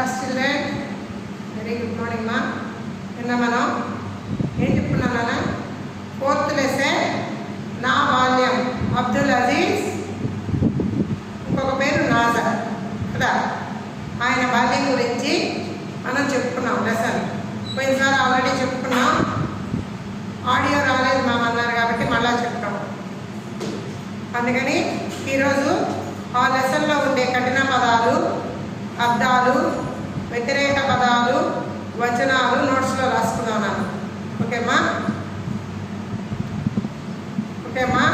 Class children, very good morning మా. నిన్న మనం ఏం చెప్పుకున్నానా? 4th లెసన్ నా బాల్యం, అబ్దుల్ అజీజ్, ఇంకొక పేరు నాజర్ కదా. ఆయన బాల్యం గురించి మనం చెప్పుకున్నాం లెసన్. పోయినసారి ఆల్రెడీ చెప్పుకున్నాం, ఆడియో రాలేదు మామన్నారు కాబట్టి మళ్ళా చెప్తాం. అందుకని ఈరోజు ఆ లెసన్లో ఉండే కఠిన పదాలు, అర్థాలు, వ్యతిరేక పదాలు, వచనాలు నోట్స్లో రాసుకుందాం. ఓకేమ్మా? ఓకేమ్మా?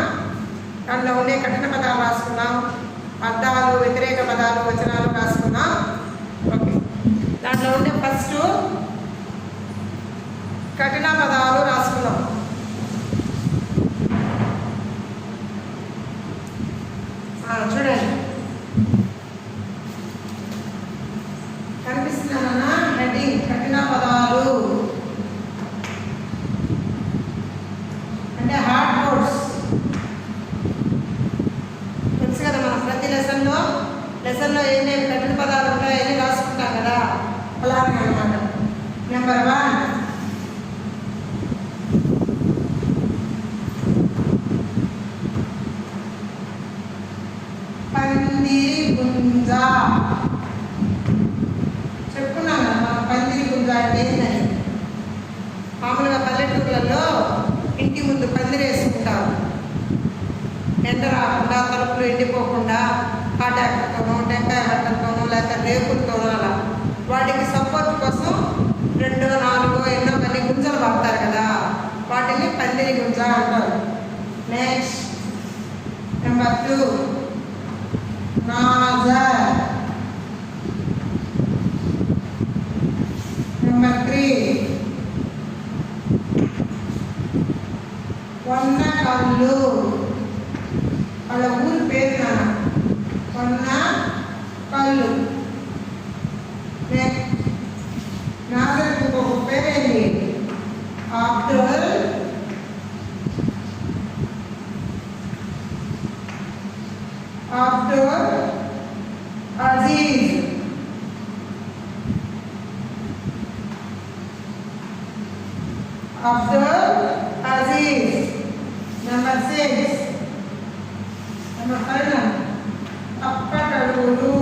దాంట్లో ఉండే కఠిన పదాలు రాసుకుందాం, అర్థాలు, వ్యతిరేక పదాలు, వచనాలు రాసుకుందాం. ఓకే, దాంట్లో ఉండే ఫస్ట్ కఠిన పదాలు రాసుకుందాం. చూడండి, కనిపిస్తున్నానా హెడ్డింగ్? కఠిన పదాలు అంటే హార్డ్ వర్డ్స్. తెలుసు కదా, మనం ప్రతి లెసన్లో ఏమేమి కఠిన పదాలు ఉంటాయో అన్నీ రాసుకుంటాం కదా, అలాగే అన్నమాట. నెంబర్ 1 పందిరి గుంజ. చెప్పుకున్నాం కదా మనం పందిరి గుంజ అంటే ఏంటని. మామూలుగా పల్లెటూర్లలో ఇంటి ముందు పందిరి వేసుకుంటారు, ఎండ రాకుండా, తలుపులు ఎండిపోకుండా, కాటాకులతోనో, టెంకాయ బట్టలతోనో, లేకపోతే రేకులతోనో అలా. వాటికి సపోర్ట్ కోసం 2, 4 ఎన్నో కొన్ని గుంజలు పడతారు కదా, వాటిని పందిరి గుంజ అంటారు. Next number 2 Nazar. నెంబర్ 3 కొన్న కళ్ళు. వాళ్ళ ఊరి పేరు నాన్న, కొన్న కళ్ళు. నాజర్కి ఇంకొక పేరేంటి? అబ్దుల్ అజీజ్. అబ్దుల్ అజీజ్. నెంబర్ 6 నెంబర్ 5 తప్పటడుగులు.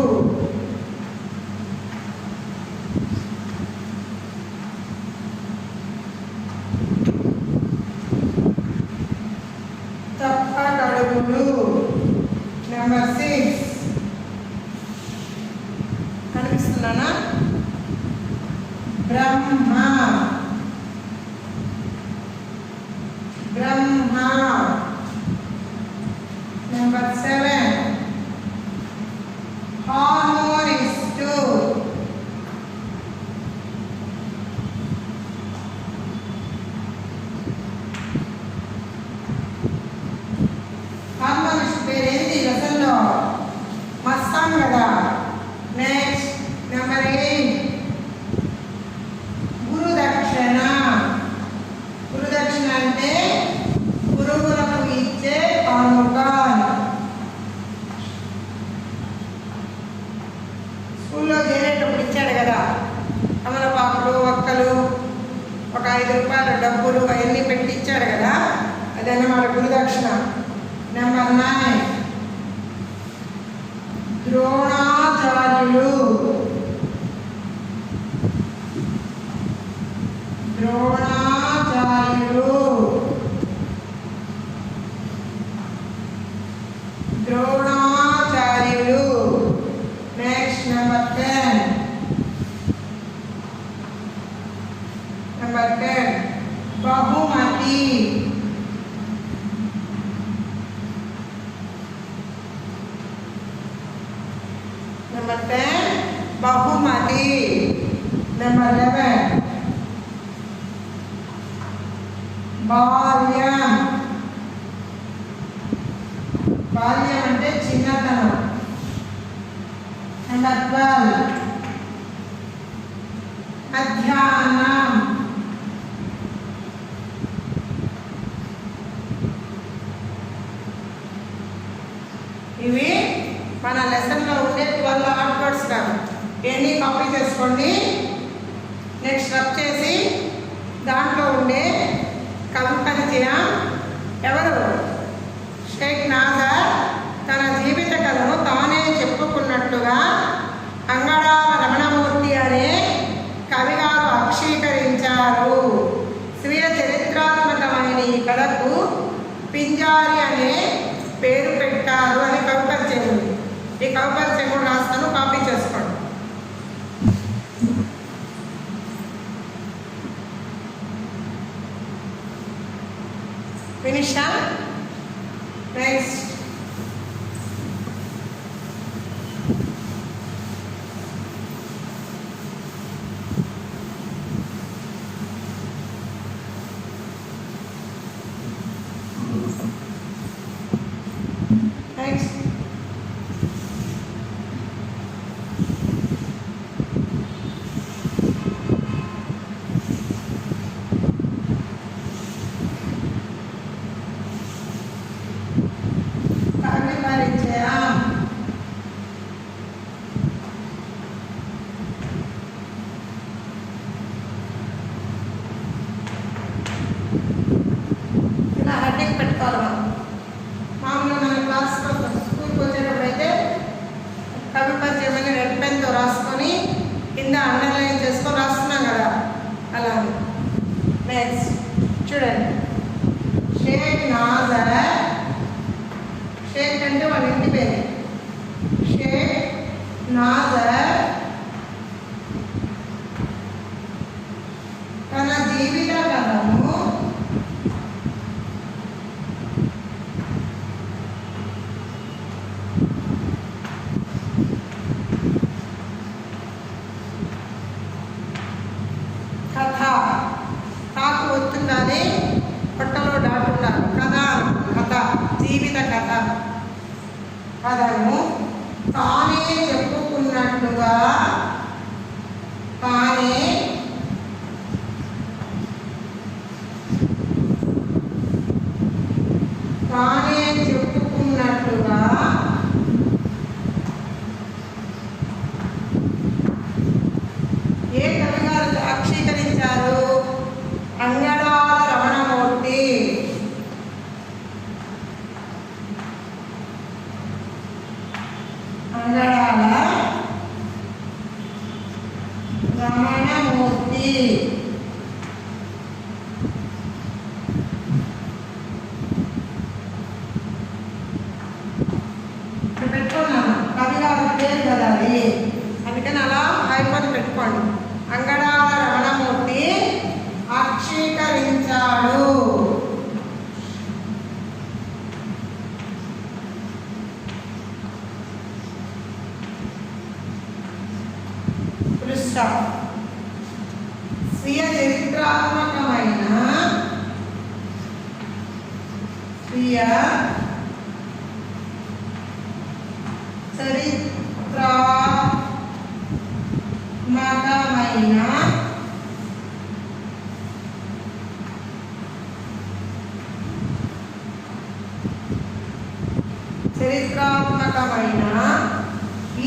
తప్పటడుగులు. నెంబర్ 6 కనిపిస్తున్నానా? Brahma. Brahma. Number 7 harmonist. Harmonist పేరేంటి లెసన్లో? మస్తాన్ కదా. నెక్స్ట్ నెంబర్ 8 గురుదక్షిణ. గురుదక్షిణ అంటే గురువులకు ఇచ్చే కానుక. స్కూల్లో చేరేటప్పుడు ఇచ్చాడు కదా, తమలపాకులు, ఒక్కలు, ఒక 5 రూపాయల డబ్బులు అవన్నీ పెట్టి ఇచ్చాడు కదా, అదన్నమాట గురుదక్షిణ. నెంబర్ 9 ద్రోణాచార్యులు. ద్రోణాచార్యులు. ద్రోణాచార్యులు. నెక్స్ట్ నెంబర్ 10 బహుమతి. నెంబర్ 10 బహుమతి. నెంబర్ 11 బాల్యం. బాల్యం అంటే చిన్నతనం. నెంబర్ 12 మధ్యాహ్నం. ఇవి మన లెసన్లో ఉండే 12 హార్డ్ వర్డ్స్ కాదు. ఇవన్నీ కాపీ చేసుకోండి. నెక్స్ట్ రబ్ చేసి దాంట్లో ఉండే కవి పరిచయం ఎవరు? షేక్ నాజర్ తన జీవిత కథను తానే చెప్పుకున్నట్లుగా అంగడాల రమణమూర్తి అనే కవిగారు అక్షీకరించారు. స్వీయ చరిత్రాత్మకమైన ఈ కథకు పింజారి అనే పేరు పెట్టారు అని కవి పరిచయం ఉంది. ఈ కవి పరిచయం కూడా రాస్తాను, కాపీ చేసుకోండి. ఫినిషా? నెక్స్ట్ చూడండి. షేక్ నాజర్, షేక్ అంటే వాళ్ళ ఇంటి పేరు. షేక్ నాజర్ తన జీవిత కథను కథ తాకు వస్తుందని పొట్టలో దాటున్నారు. కథ కథ జీవిత కథ కథను తానే చెప్పుకున్నట్లుగా తానే చెప్పుకున్నట్లుగా ఏ కవిగారు సాక్షీకరించారు? అంగడాల రమణమూర్తి. అంగడాల రమణమూర్తి పెట్టుకున్నాను. కవిగారు పేరు కదా అది, అందుకని అలా హైపర్ పెట్టుకోండి. అంగడాల రమణమూర్తి అక్షీకరించాడు. స్వీయ చరిత్రాత్మకమైన చరిత్రాత్మకమైన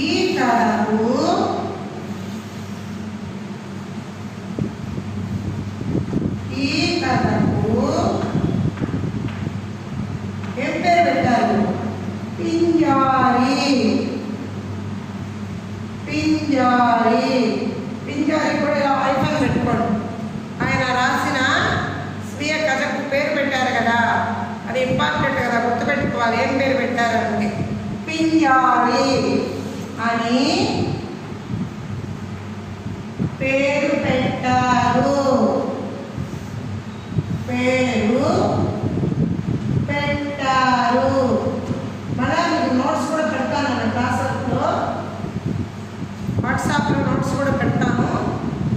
ఈ కథకు ఏం పేరు పెట్టారు? పింజారి. పింజారి పింజారి కూడా ఇలా ఐఫోన్ పెట్టుకోండి. ఆయన రాసిన స్వీయ కథకు పేరు పెట్టారు కదా, అది ఇంపార్టెంట్ కదా, గుర్తుపెట్టుకోవాలి. ఏం పేరు పెట్టారంటే పింజారి అని పేరు పెట్టారు. పేరు పెట్టారు. మళ్ళీ మీకు నోట్స్ కూడా పెడతాను మన క్లాసులో, వాట్సాప్లో నోట్స్ కూడా పెడతాను.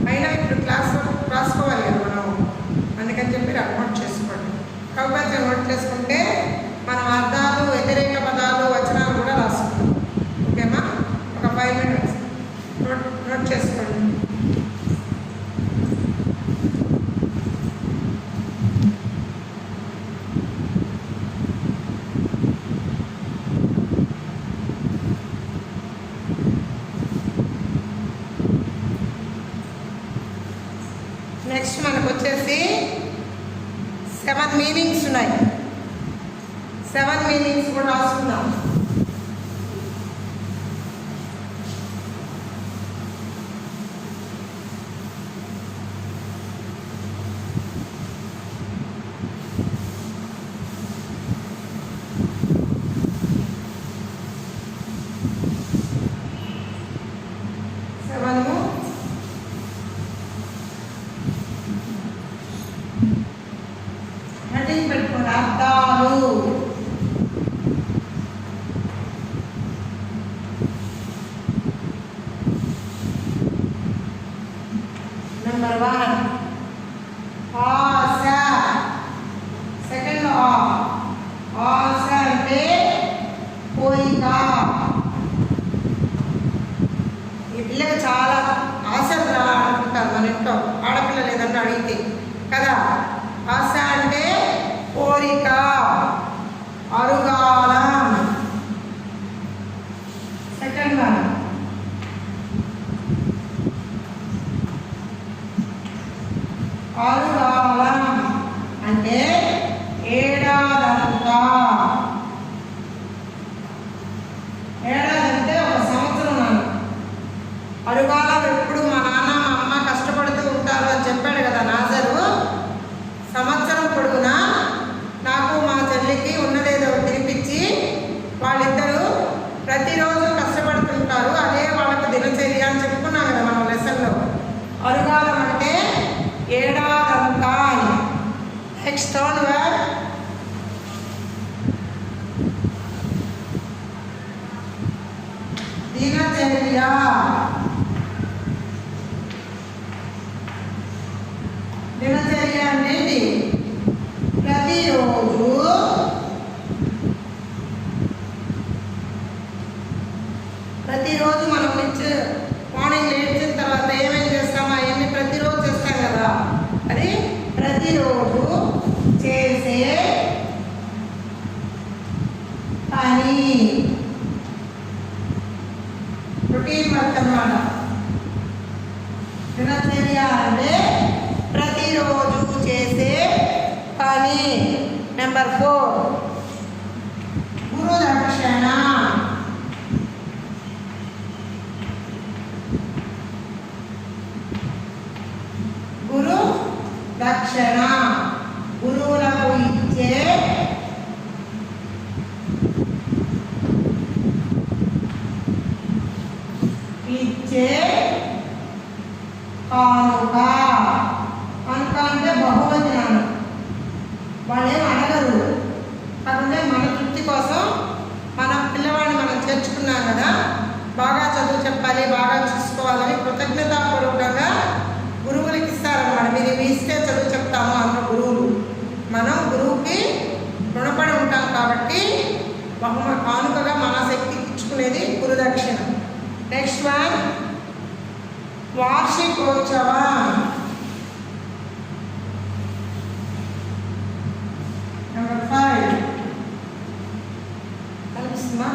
అయినా ఇప్పుడు క్లాస్లో రాసుకోవాలి కదా మనం, అందుకని చెప్పి నోట్ చేసుకోండి. కాబట్టి నోట్ చేసుకుంటే మనం అర్థాలు, వ్యతిరేక పదాలు, వచనాలు కూడా రాసుకుంటాం. ఓకేమా? ఒక 5 minutes నోట్ చేసుకోండి. వచ్చేసి 7 మీనింగ్స్ ఉన్నాయి. 7 మీనింగ్స్ కూడా రాసుకుందాం. హెడ్డింగ్ పెట్టుకోండి. అర్థాలు. నెంబర్ 1 ఆశ. సెకండ్ ఆశ అంటే కోరిక. ఈ పిల్లకి చాలా ఆశలు అనుకుంటారు మన ఇంట్లో ఆడపిల్ల లేదంటే అడిగితే కదా. ఆశ అంటే కోరిక, అరుగాలం. సెకండ్ వన్ అరుగాలం అంటే ఏడాదంతా. ఏడాదంటే ఒక సంవత్సరం. నాన్న అరుగాలం ఎప్పుడు మా నాన్న మా అమ్మ కష్టపడుతూ ఉంటారు అని చెప్పాడు కదా నాజరు. సంవత్సరం పొడుగునా నాకు మా చెల్లికి ఉన్నదేదో తినిపించి వాళ్ళిద్దరూ ప్రతిరోజు కష్టపడుతుంటారు. అదే వాళ్ళకు దినచర్య అని చెప్పుకున్నాం కదా మనం లెసన్లో. అరుగాలం అంటే ఏడాదంతా. నెక్స్ట్ థర్డ్ వర్డ్ దినచర్య. దినచర్య అనేది ప్రతిరోజు మనం మార్నింగ్ లేచిన తర్వాత ఏమేమి చేస్తామో అవన్నీ ప్రతిరోజు చేస్తాం కదా. అది ప్రతిరోజు చేసే పని, రొటీన్ వర్క్ అన్నమాట. దినచర్య అంటే ప్రతిరోజు చేసే పని. నెంబర్ 4 గురుదక్షిణ. గురు దక్షిణ గురువులకు ఇచ్చే కానుక. కానుక అంటే బహువచనాలు. వాళ్ళేం అడగరు. కాకుంటే మన తృప్తి కోసం మన పిల్లవాడిని మనం చేర్చుకున్నాం కదా, బాగా చదువు చెప్పాలి, బాగా చూసుకోవాలని కృతజ్ఞతాపూర్వకంగా గురువులకి ఇస్తారన్నమాట. మీరు ఇవి ఇస్తే చదువు చెప్తాము అన్న గురువులు. మనం గురువుకి రుణపడి ఉంటాం కాబట్టి కానుకగా మన శక్తికి ఇచ్చుకునేది గురుదక్షిణ. నెక్స్ట్ వన్ వార్షికోత్సవం. నెంబర్ 5 కనిపిస్తుందా?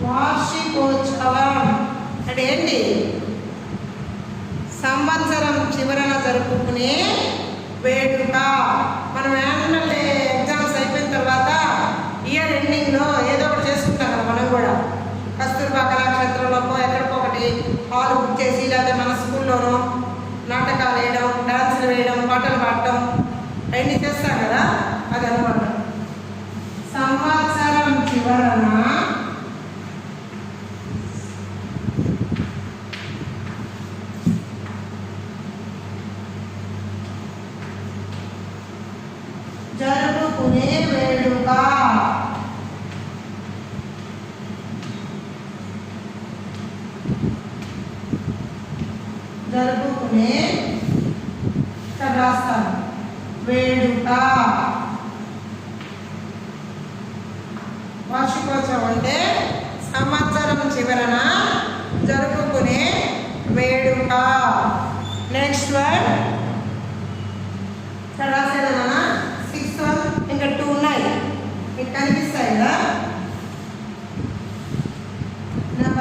వార్షికోత్సవం అంటే ఏంటి? సంవత్సరం చివరన జరుపుకునే వేడుక. మనం యాన్యువల్ ఎగ్జామ్స్ అయిపోయిన తర్వాత ఇయర్ ఎండింగ్లో ఏదో ఒకటి చేసుకుంటాం కదా. మనం కూడా కస్తూర్బా కళాక్షేత్రంలోనో ఎక్కడికో ఒకటి హాల్ బుక్ చేసి, లేకపోతే మన స్కూల్లోనో నాటకాలు వేయడం, డాన్సులు వేయడం, పాటలు పాడటం అవన్నీ చేస్తాం కదా. అదనమాట సంవత్సరం చివరన జరుపుకునే వేడుక. జరుపుకునే రాస్తాను వేడుక. వార్షికోత్సవం అంటే సంవత్సరం చివరన జరుపుకునే వేడుక. నెక్స్ట్ వర్డ్ రాసేదన్నా 6th వన్. ఇంకా 2 ఉన్నాయి మీకు కనిపిస్తాయి కదా.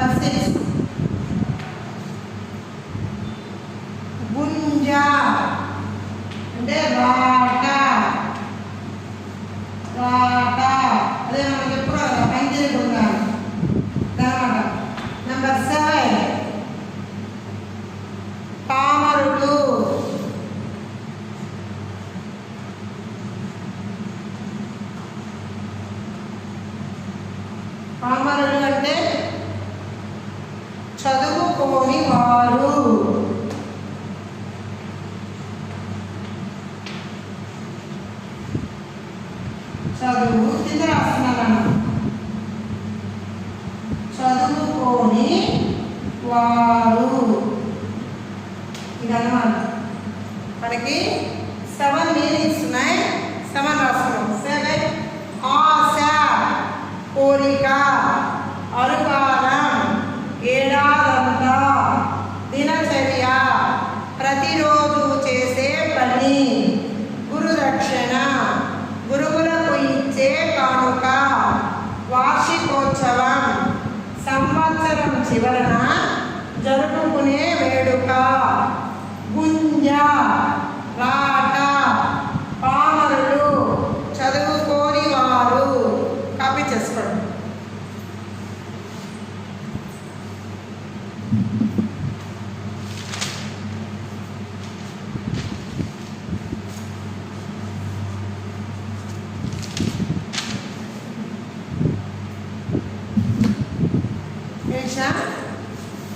నెంబర్ 6 గుంజ అంటే రాట రాట అదే మనం చెప్పుకోవాలి పందిరి గుంజ అనమాట. నెంబర్ 7 పామరుడు పామరుడు అంటే చదువుకోని వారు. చదువు కింద రాస్తున్నాను. చదువుకోని వారు ఇదన్నమాట. మనకి 7 మీనింగ్స్ ఉన్నాయి. 7 రాస్తున్నాం. 7 ఆశ, కోరిక, అనుకారం, ఏడాదంతా, దినచర్య, ప్రతిరోజు చేసే పని, గురుదక్షిణ, గురువులకు ఇచ్చే కానుక, వార్షికోత్సవం, సంవత్సరం చివరన జరుపుకునే వేడుక, గుంజ, రాట, పామరులు, చదువుకోని వారు. కాపీ చేసుకోండి.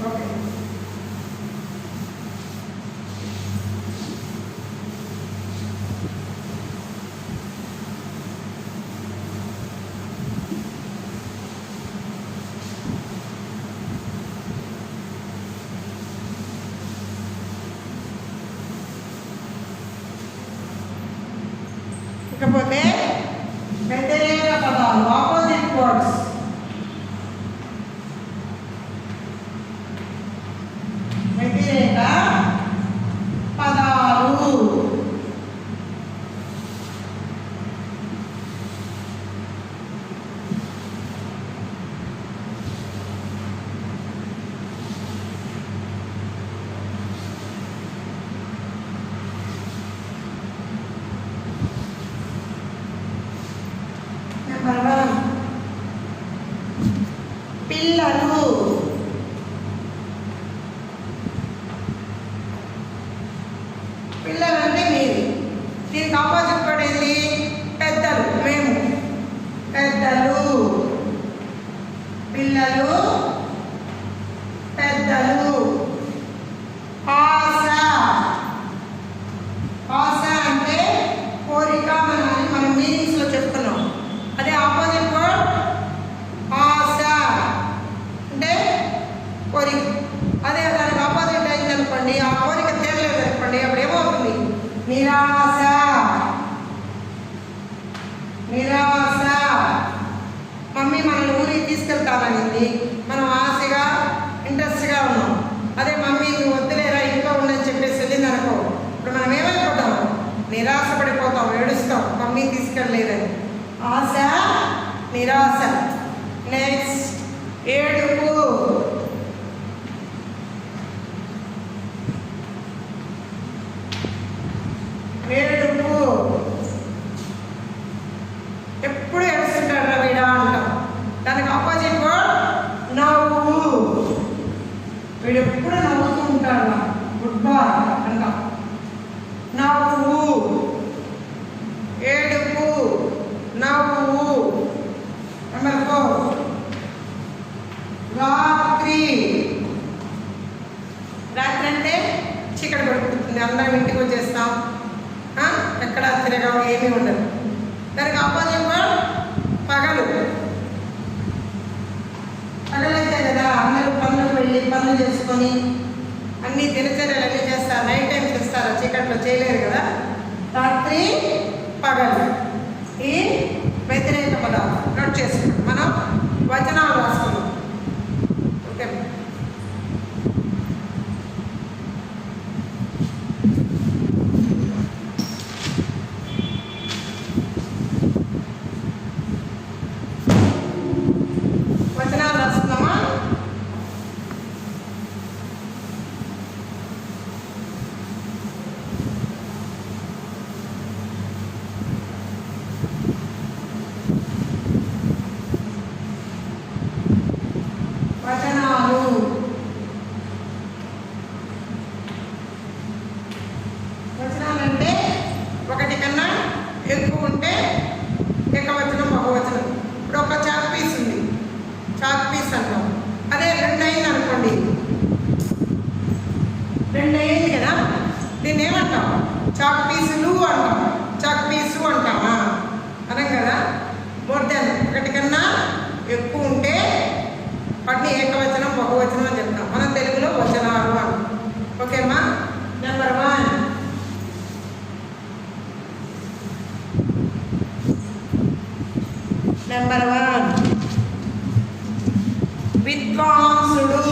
ఓకే. ఇకపోతే వ్యతిరేక పదాలు, ఆపోజిట్ వర్డ్స్. వ్యతిరేక పదాలు. నెంబర్ 1 పిల్లలు. పిల్లలు అంటే మీరు. దీనికి ఆపోజిట్ వర్డ్ ఏంటి? పెద్దలు, మేము. పెద్దలు, పిల్లలు, పెద్దలు. ఆశ, ఆశ అంటే కోరిక. మనం మీనింగ్స్లో చెప్తున్నాం. అదే ఆపోజిట్ వర్డ్ ఆశ అంటే కోరిక. అదే దానికి ఆపోజిట్ అయింది అనుకోండి, ఆ కోరిక తీరలేదు అనుకోండి, అప్పుడు ఏమవుతుంది? నిరాశ. నిరాశ. మమ్మీ మనల్ని ఊరికి తీసుకెళ్తాననింది, మనం ఆశగా ఇంట్రెస్ట్గా ఉన్నాం. అదే మమ్మీ నువ్వు వద్దులేరా ఇంట్లో ఉండని చెప్పేసి వెళ్ళింది అనుకో, ఇప్పుడు మనం ఏమైపోతాం? నిరాశ పడిపోతాం, ఏడుస్తాం మమ్మీ తీసుకెళ్ళలేదని. ఆశ, నిరాశ. నెక్స్ట్ ఏడుపు. ఏడుపు ఎప్పుడు ఏడుస్తుంటాడు వీడా అంటాం. దానికి ఆపోజిట్ వర్డ్ నవ్వు. వీడు ఎప్పుడు నవ్వుతూ ఉంటాడు, గుడ్ బాయ్ అంటాం. నవ్వు, ఏడుపు, నవ్వు. నెంబర్ 4 రాత్రి. రాత్రి అంటే చీకటి పడుతుంది, అందరం ఇంటికి వచ్చేస్తాం, ఎక్కడ తిరగం, ఏమీ ఉండదు. దానికి ఆపోజిట్ వర్డ్ పగలు. పగలైతే కదా అందరూ పనులకు వెళ్ళి పనులు చేసుకొని అన్ని దినచర్యలు అన్నీ చేస్తారు. నైట్ టైం చేస్తారు, చీకట్లో చేయలేరు కదా. రాత్రి, పగలు. ఈ వ్యతిరేక పదాలు నోట్ చేసుకుంటాం. మనం వచనాలు రాసుకున్నాం. ఓకే. వచనాలు రాసుకున్నామా? నెంబర్ 1 విద్వాంసుడు.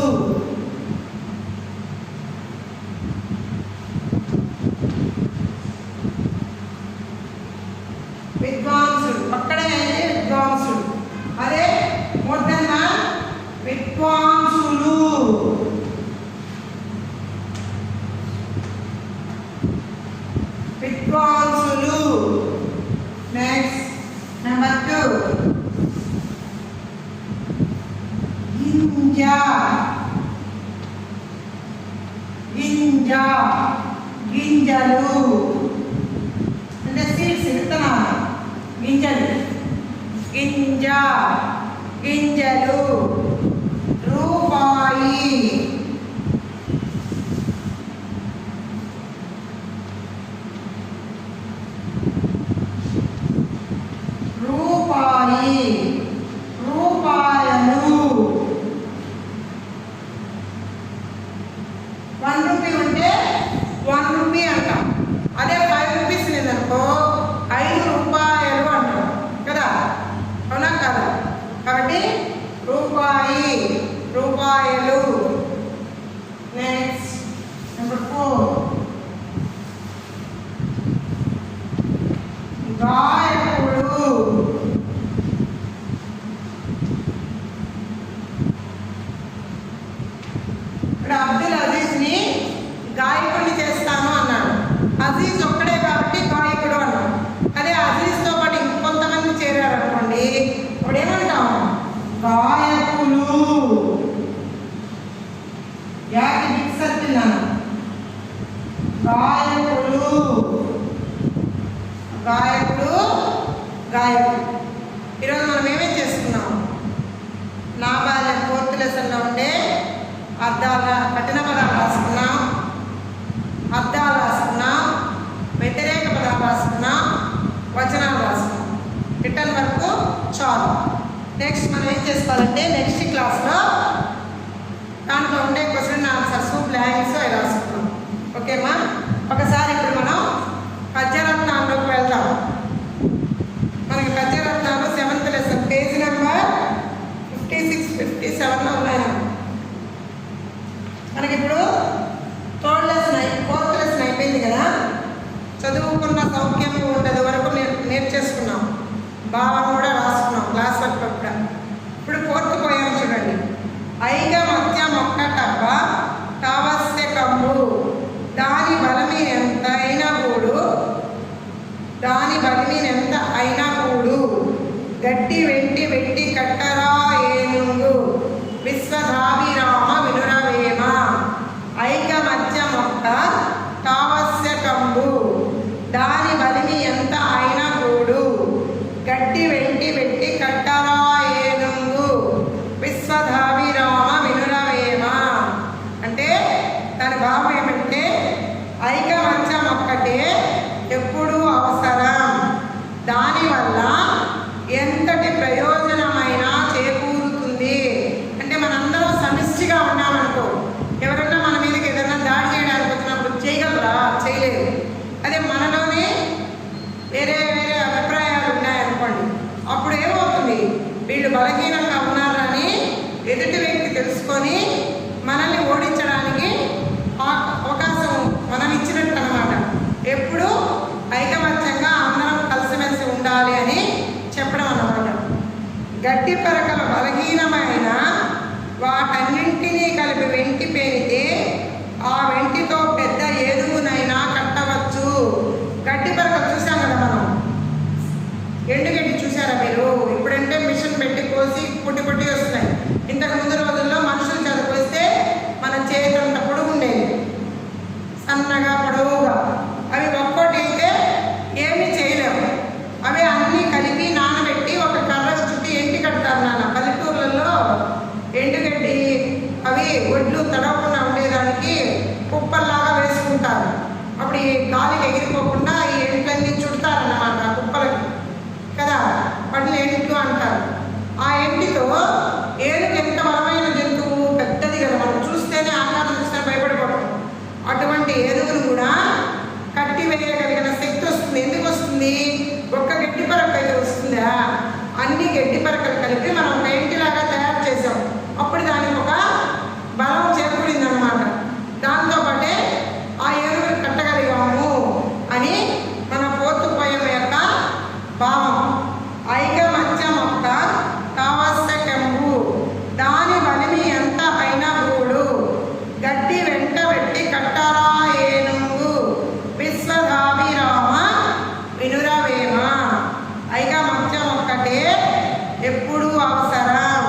విద్వాంసుడు అక్కడే అయితే విద్వాంసుడు. అదే మొదన్న విద్వాంసులు. విద్వాంసులు. నెక్స్ట్ నెంబర్ 2 గింజ. గింజ గింజలు అంటే సీడ్స్ విత్తనాలు. గింజలు గింజ గింజలు. రూపాయి. రూపాయి రూపాయలు. 1 రూపీ ఉంటే 1 రూపీ అంటాం. అదే 5 రూపీస్ లేదనుకో 5 రూపాయలు అంటాం కదా, అవునా కదా? కాబట్టి రూపాయి రూపాయలు. నెక్స్ట్ నెంబర్ 4 గాయకుడు. ఇక్కడ అబ్దుల్ అజీజ్ని గాయకుడిని చేస్తాను అన్నాడు. అజీజ్ ఒక్కడే కాబట్టి గాయకుడు అన్నాడు. అదే అజీజ్తో పాటు ఇంకొంతమంది చేరారు అనుకోండి, ఇప్పుడు ఏమంటాం? గాయకులు. యాకి బిగ్ సర్కిల్ గాయకులు. గాయకుడు గాయకుడు. ఈరోజు మనం ఏమేం చేసుకున్నాం? నా బాల్య 4th లెసన్లో ఉండే అర్థాల కఠిన పదాలు రాసుకున్నాం, అర్థాలు రాసుకున్నాం, వ్యతిరేక పదాలు రాసుకున్నాం, వచనాలు రాసుకున్నాం. రిటర్న్ వరకు చాలు. నెక్స్ట్ మనం ఏం చేసుకోవాలంటే నెక్స్ట్ క్లాస్లో దాంట్లో ఉండే క్వశ్చన్ ఆన్సర్స్ బ్లాంక్స్ అవి రాసుకున్నాం. ఓకేమా? ఒకసారి ఇప్పుడు మనం పద్యరత్నాల్లోకి వెళ్దాం. మనకి పద్యరత్నాలు 7th లెసన్ పేజీ నెంబర్ 56, 57లో ఉన్నాయి. మనకి ఇప్పుడు 4th లెసన్ అయిపోయింది కదా. చదువుకున్న సౌఖ్యం ఉండదు వరకు నేర్చేసుకున్నాం. భావం కూడా రాసుకున్నాం క్లాస్ వర్క్ కూడా. ఇప్పుడు 4th పోయాం చూడండి. ఐకమత్యం ఒక్కటబ్బ తావస్యకంబు దాని బలమీనెంత అయినా కూడు, దాని బలమీనెంత అయినా కూడు, గట్టి వెంటి వెట్టి కట్టరా ఏనుంగు విశ్వధాభిరామ వినురవేమ. ఐకమత్యం ఒక్క తావస్యకంబు దాని బలిమి ఎంత అయినా కూడు, గట్టి వెంటి వెట్టి కట్టరా ఏనుంగు విశ్వధాభిరామ వినురవేమ. అంటే దాని భావం ఏమంటే ఐకమత్యం ఒక్కటే ఎప్పుడూ అవసరం, దానివల్ల ఎంతటి ప్రయోజనమైనా చేకూరుతుంది. అంటే మనందరం సమిష్టిగా ఉన్నామనుకో, ఎవరన్నా మన మీదకి ఏదైనా దాడి చేయడానికి వచ్చినప్పుడు చేయగలరా? చేయలేదు. అదే మనలోనే వేరే వేరే అభిప్రాయాలు ఉన్నాయనుకోండి, అప్పుడు ఏమవుతుంది? వీళ్ళు బలహీనంగా ఉన్నారని ఎదుటి వ్యక్తి తెలుసుకొని మనల్ని ఓడించడానికి అవకాశం మనం ఇచ్చినట్టు అన్నమాట. ఎప్పుడు ఐకమత్యంగా అందరం కలిసిమెలిసి ఉండాలి అని చెప్పడం అన్నమాట. గట్టి పరకల బలహీనమైన వాటన్నింటినీ కలిపి వెంటి పేరితే ఆ వెంటితో పెద్ద ఏదుగునైనా కట్టవచ్చు. గట్టి పరకలు చూసాం కదా మనం. ఎండుగడ్డి చూసారా మీరు? ఇప్పుడంటే మిషన్ పెట్టి కోసి పుట్టి పుట్టి వస్తున్నాయి. ఇంతకు ముందు రోజుల్లో మనుషులు చదివిస్తే మన చేతులంత పొడుగు ఉండేది, సన్నగా పొడవుగా. అవి ఒక్కోటి అయితే ఏమీ చేయలేము. అవి అన్నీ కలిపి నానబెట్టి ఒక కర్ర చుట్టి ఎంటి కడతారు నాన్న. పరక అయితే వస్తుందా, అన్ని గడ్డి పరకలు కలిపి మనం ఒక ఇంటిలాగా తయారు చేసాం. అప్పుడు దానికి ఒక బలం చేకూరింది అనమాట. దాంతోపాటే ఆ ఏనుగుని కట్టగలిగాము అని మన పోతు పోయం యొక్క భావం. ఐకమత్య మొక్క కావస్సకెంబు దాని బలిమి ఎంత అయినా గూడు గడ్డి వెంట పెట్టి కట్టారా ఏనుగు విశ్వధాభిరామ వినురవేమ. ఐకమత్యం ఒక్కటే ఎప్పుడూ అవసరం.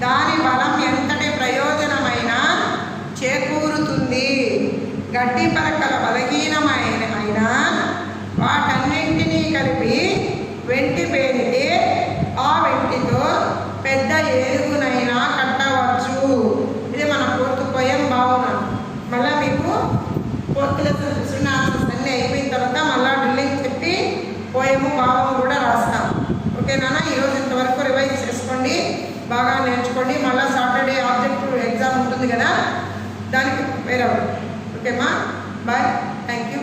దాని బలం ఎంతటి ప్రయోజనమైన చేకూరుతుంది. గడ్డి పరకల బలహీనమైన వాటన్నింటినీ కలిపి వెంటి పేరితే ఆ వెంటితో పెద్ద ఏనుగునైనా కట్టవచ్చు. ఇది మన పూర్తి పోయం భావన. మళ్ళీ మీకు పూర్తిగా అన్నీ అయిపోయిన తర్వాత మళ్ళీ డ్రిల్లింగ్ చెప్పి పోయము భావం కూడా రాస్తాం. ఓకేనా? ఈరోజు ఇంతవరకు రివైజ్ చేసుకోండి, బాగా నేర్చుకోండి. మళ్ళీ సాటర్డే ఆబ్జెక్టివ్ ఎగ్జామ్ ఉంటుంది కదా, దానికి ప్రిపేర్ అవ్వండి. ఓకేమా? Bye, thank you.